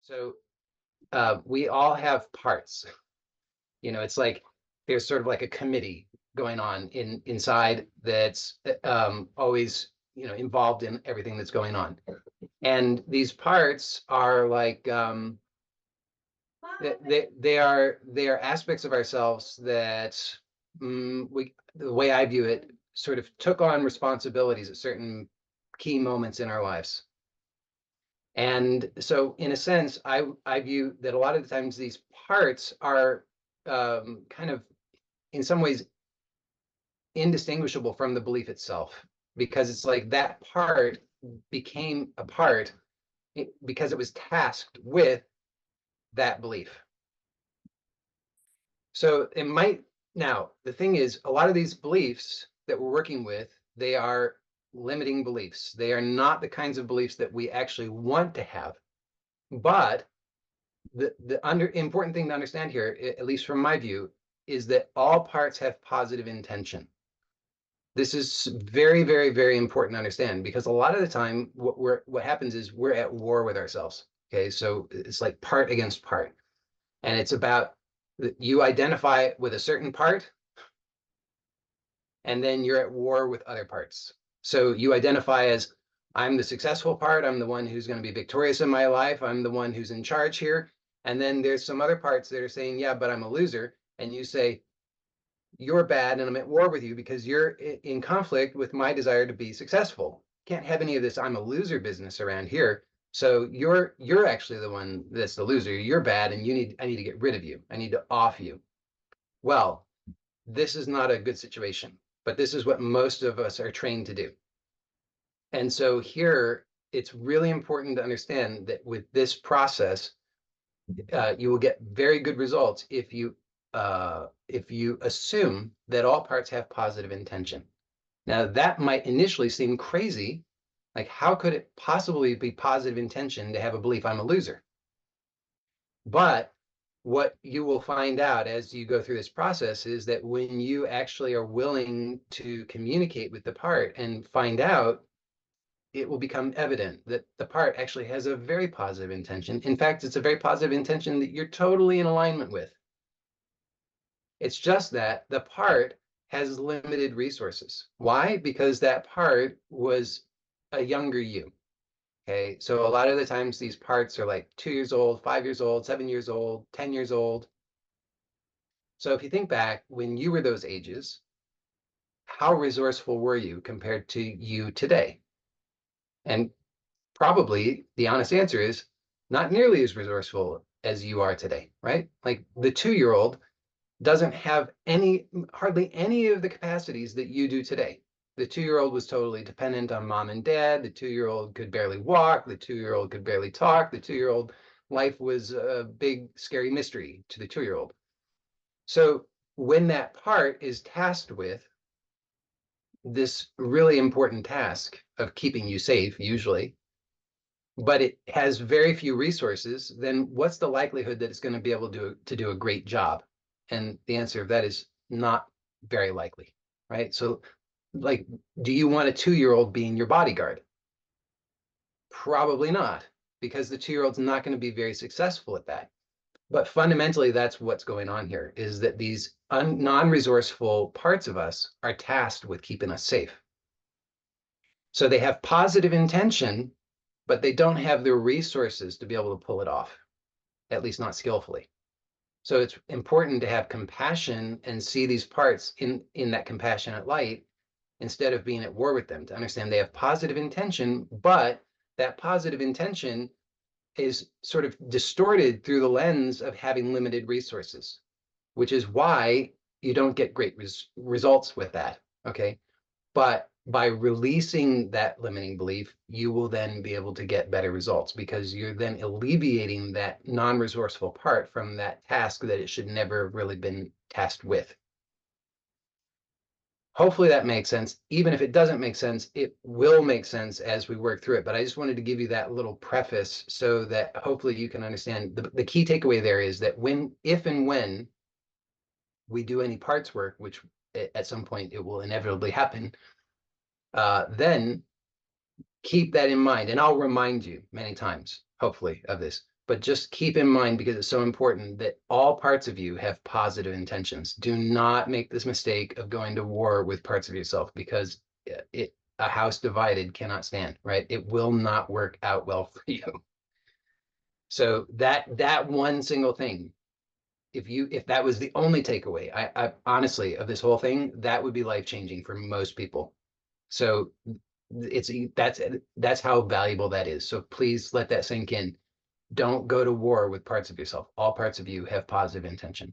So we all have parts. It's like there's sort of like a committee going on inside that's always, involved in everything that's going on. And these parts are like they are aspects of ourselves that the way I view it, sort of took on responsibilities at certain key moments in our lives. And so in a sense, I view that a lot of the times these parts are kind of in some ways indistinguishable from the belief itself, because it's like that part became a part because it was tasked with that belief. So it might, now the thing is, a lot of these beliefs that we're working with, they are limiting beliefs. They are not the kinds of beliefs that we actually want to have. But the important thing to understand here, at least from my view, is that all parts have positive intention. This is very, very, very important to understand, because a lot of the time what happens is we're at war with ourselves. Okay, so it's like part against part, and it's about you identify with a certain part, and then you're at war with other parts. So you identify as, I'm the successful part, I'm the one who's going to be victorious in my life, I'm the one who's in charge here. And then there's some other parts that are saying, yeah, but I'm a loser. And you say, you're bad and I'm at war with you because you're in conflict with my desire to be successful. Can't have any of this I'm a loser business around here. So you're actually the one that's the loser. You're bad and I need to get rid of you. I need to off you. Well, this is not a good situation, but this is what most of us are trained to do. And so here, it's really important to understand that with this process, you will get very good results if you assume that all parts have positive intention. Now, that might initially seem crazy. Like, how could it possibly be positive intention to have a belief I'm a loser? But what you will find out as you go through this process is that when you actually are willing to communicate with the part and find out, it will become evident that the part actually has a very positive intention. In fact, it's a very positive intention that you're totally in alignment with. It's just that the part has limited resources. Why? Because that part was a younger you. Okay, so a lot of the times these parts are like 2 years old, 5 years old, 7 years old, 10 years old. So if you think back when you were those ages, how resourceful were you compared to you today? And probably the honest answer is not nearly as resourceful as you are today, right? Like the 2-year-old doesn't have hardly any of the capacities that you do today. The 2-year-old was totally dependent on mom and dad. The 2-year-old could barely walk. The 2-year-old could barely talk. The 2-year-old life was a big, scary mystery to the 2-year-old. So when that part is tasked with this really important task of keeping you safe, usually, but it has very few resources, then what's the likelihood that it's going to be able to do a great job? And the answer of that is not very likely, right? So, like, do you want a 2-year-old being your bodyguard? Probably not, because the 2-year-old's not going to be very successful at that. But fundamentally, that's what's going on here, is that these non-resourceful parts of us are tasked with keeping us safe. So they have positive intention, but they don't have the resources to be able to pull it off, at least not skillfully. So it's important to have compassion and see these parts in that compassionate light instead of being at war with them, to understand they have positive intention, but that positive intention is sort of distorted through the lens of having limited resources, which is why you don't get great results with that, okay? But by releasing that limiting belief, you will then be able to get better results, because you're then alleviating that non-resourceful part from that task that it should never have really been tasked with. Hopefully that makes sense. Even if it doesn't make sense, it will make sense as we work through it. But I just wanted to give you that little preface so that hopefully you can understand. The key takeaway there is that if and when we do any parts work, which at some point it will inevitably happen, then keep that in mind. And I'll remind you many times, hopefully, of this. But just keep in mind, because it's so important, that all parts of you have positive intentions. Do not make this mistake of going to war with parts of yourself, because a house divided cannot stand, right? It will not work out well for you. So that one single thing, if that was the only takeaway, I honestly, of this whole thing, that would be life-changing for most people. So that's how valuable that is. So please let that sink in. Don't go to war with parts of yourself. All parts of you have positive intention.